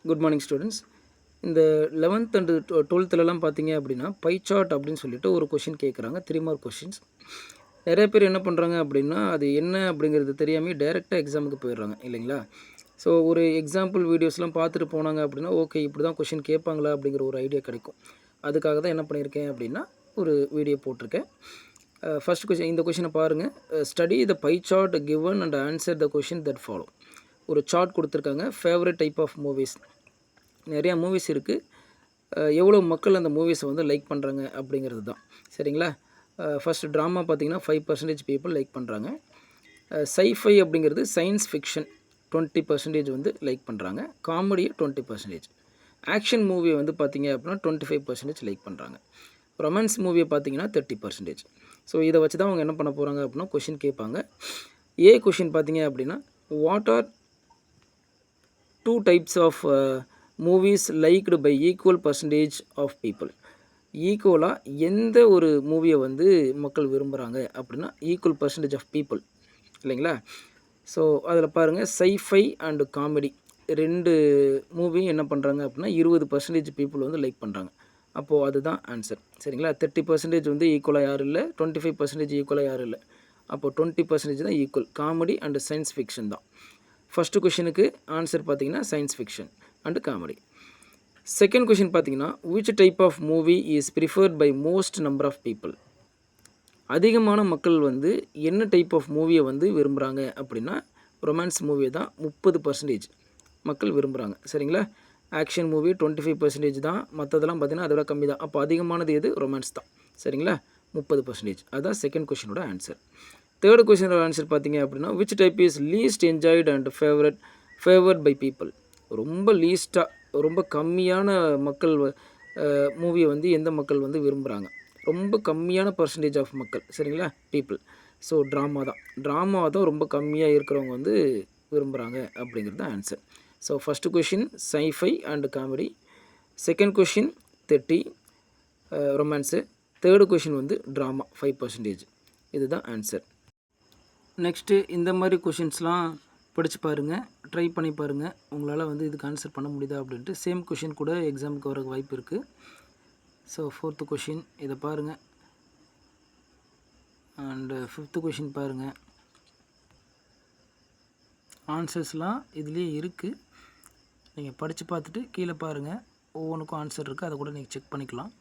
Good morning students. இந்த 11th and 12th பார்த்தீங்க அப்படின்னா பை சார்ட் அப்படின்னு சொல்லிட்டு ஒரு கொஷின் கேட்குறாங்க. 3 மார்க் கொஷின்ஸ். நிறைய பேர் என்ன பண்ணுறாங்க அப்படின்னா அது என்ன அப்படிங்கிறது தெரியாமல் டைரெக்டாக எக்ஸாமுக்கு போயிடுறாங்க இல்லைங்களா? ஸோ ஒரு எக்ஸாம்பிள் வீடியோஸ்லாம் பார்த்துட்டு போனாங்க அப்படின்னா ஓகே இப்படி தான் கொஷின் கேட்பாங்களா அப்படிங்கிற ஒரு ஐடியா கிடைக்கும். அதுக்காக தான் என்ன பண்ணியிருக்கேன் அப்படின்னா ஒரு வீடியோ போட்டிருக்கேன். ஃபர்ஸ்ட் கொஷின், இந்த கொஷினை பாருங்கள். Study the pie chart given and answer the question that follow. ஒரு சார்ட் கொடுத்துருக்காங்க. ஃபேவரட் டைப் ஆஃப் மூவிஸ், நிறையா மூவிஸ் இருக்குது. எவ்வளோ மக்கள் அந்த மூவிஸை வந்து லைக் பண்ணுறாங்க அப்படிங்கிறது தான். சரிங்களா? ஃபஸ்ட்டு ட்ராமா பார்த்திங்கன்னா 5% பீப்புள் லைக் பண்ணுறாங்க. சைஃபை அப்படிங்கிறது சயின்ஸ் ஃபிக்ஷன் 20% வந்து லைக் பண்ணுறாங்க. காமெடியை 20%. ஆக்ஷன் மூவியை வந்து பார்த்திங்க அப்படின்னா 25% லைக் பண்ணுறாங்க. ரொமான்ஸ் மூவியை பார்த்திங்கன்னா 30%. ஸோ இதை வச்சு தான் அவங்க என்ன பண்ண போகிறாங்க அப்படின்னா கொஷின் கேட்பாங்க. ஏ கொஷின் பார்த்திங்க அப்படின்னா what are 2 types of movies liked by equal percentage of people. ஈக்குவலாக எந்த ஒரு மூவியை வந்து மக்கள் விரும்புகிறாங்க அப்படின்னா ஈக்குவல் பர்சன்டேஜ் ஆஃப் பீப்புள் இல்லைங்களா? ஸோ அதில் பாருங்கள், சைஃபை அண்டு காமெடி 2 மூவியும் என்ன பண்ணுறாங்க அப்படின்னா 20% பீப்புள் வந்து லைக் பண்ணுறாங்க. அப்போது அதுதான் ஆன்சர். சரிங்களா? 30% வந்து ஈக்குவலாக யாரும் இல்லை, 25% ஈக்குவலாக யாரும் இல்லை. அப்போது 20% தான் equal. Comedy and science fiction தான். ஃபஸ்ட்டு கொஷினுக்கு ஆன்சர் பார்த்தீங்கன்னா science fiction and comedy. Second question பார்த்தீங்கன்னா which type of movie is preferred by most number of people. அதிகமான மக்கள் வந்து என்ன டைப் ஆஃப் மூவியை வந்து விரும்புகிறாங்க அப்படின்னா ரொமான்ஸ் மூவியை தான் 30% மக்கள் விரும்புகிறாங்க. சரிங்களா? ஆக்ஷன் மூவி 25% தான், மற்றதெல்லாம் பார்த்தீங்கன்னா அதோட கம்மி தான். அப்போ அதிகமானது எது? ரொமான்ஸ் தான். சரிங்களா? 30%. அதுதான் செகண்ட் கொஷினோட ஆன்சர். தேர்ட் கொஷினோட ஆன்சர் பார்த்தீங்க அப்படின்னா which type is least enjoyed and favoured by people. ரொம்ப லீஸ்ட்டாக, ரொம்ப கம்மியான மக்கள் மூவியை வந்து எந்த மக்கள் வந்து விரும்புகிறாங்க? ரொம்ப கம்மியான பர்சன்டேஜ் ஆஃப் மக்கள். சரிங்களா? பீப்புள். ஸோ ட்ராமா தான் ரொம்ப கம்மியாக இருக்கிறவங்க வந்து விரும்புகிறாங்க அப்படிங்கிறது தான் answer. So first question sci-fi and comedy, second question 30 romance, third question வந்து ட்ராமா 5%. இதுதான் ஆன்சர். நெக்ஸ்ட்டு இந்த மாதிரி கொஷின்ஸ்லாம் படித்து பாருங்கள், ட்ரை பண்ணி பாருங்கள். உங்களால் வந்து இதுக்கு ஆன்சர் பண்ண முடியுதா அப்படின்ட்டு. சேம் கொஷின் கூட எக்ஸாமுக்கு வர வாய்ப்பு இருக்குது. ஸோ ஃபோர்த்து கொஷின் இதை பாருங்கள். அண்டு ஃபிஃப்த்து கொஷின் பாருங்கள். ஆன்சர்ஸ்லாம் இதுலேயே இருக்குது. நீங்கள் படித்து பார்த்துட்டு கீழே பாருங்கள், ஒவ்வொன்றுக்கும் ஆன்சர் இருக்குது. அதை கூட நீங்கள் செக் பண்ணிக்கலாம்.